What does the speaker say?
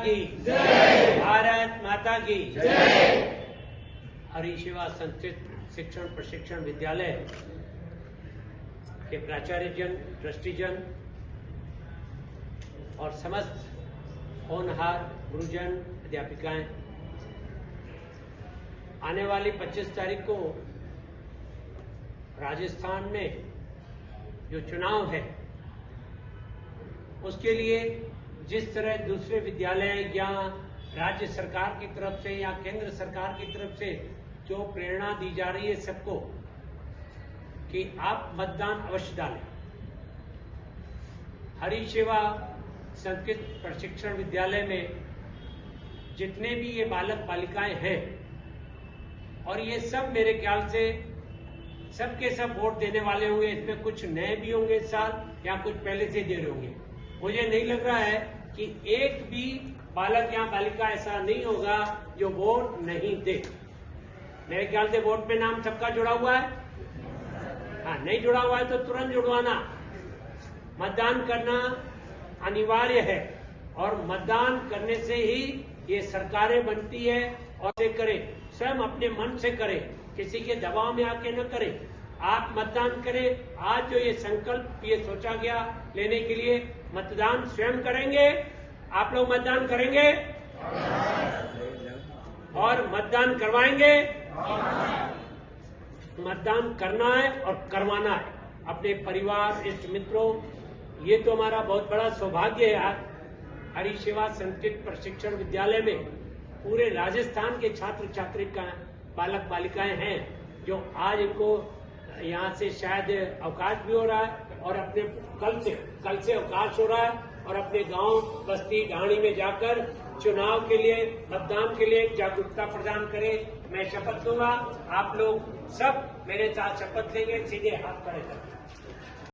की जय। भारत माता की जय। हरीश सेवा संस्कृत शिक्षण प्रशिक्षण विद्यालय के प्राचार्यजन, ट्रस्टीजन और समस्त होनहार गुरुजन, अध्यापिकाएं, आने वाली 25 तारीख को राजस्थान में जो चुनाव है उसके लिए जिस तरह दूसरे विद्यालय या राज्य सरकार की तरफ से या केंद्र सरकार की तरफ से जो प्रेरणा दी जा रही है सबको कि आप मतदान अवश्य डालें। हरीश सेवा संस्कृत प्रशिक्षण विद्यालय में जितने भी ये बालक बालिकाएं हैं और ये सब मेरे ख्याल से सबके सब वोट देने वाले होंगे। इसमें कुछ नए भी होंगे इस साल या कुछ पहले से दे रहे होंगे। मुझे नहीं लग रहा है कि एक भी बालक या बालिका ऐसा नहीं होगा जो वोट नहीं दे। मेरे ख्याल से वोट में नाम सबका जुड़ा हुआ है। हाँ, नहीं जुड़ा हुआ है तो तुरंत जुड़वाना। मतदान करना अनिवार्य है और मतदान करने से ही ये सरकारें बनती है और ये करें, स्वयं अपने मन से करें, किसी के दबाव में आके न करें। आप मतदान करें। आज जो ये संकल्प ये सोचा गया लेने के लिए, मतदान स्वयं करेंगे। आप लोग मतदान करेंगे और मतदान करवाएंगे। मतदान करना है और करवाना है। अपने परिवार, इष्ट मित्रों, ये तो हमारा बहुत बड़ा सौभाग्य है। आज हरीश सेवा संस्कृत प्रशिक्षण विद्यालय में पूरे राजस्थान के छात्र छात्रिका बालक बालिकाएं हैं जो आज इनको यहाँ से शायद अवकाश भी हो रहा है और अपने कल से अवकाश हो रहा है और अपने गांव, बस्ती, ढाणी में जाकर चुनाव के लिए, मतदान के लिए जागरूकता प्रदान करें। मैं शपथ दूंगा, आप लोग सब मेरे साथ शपथ लेंगे। सीधे हाथ खड़े करके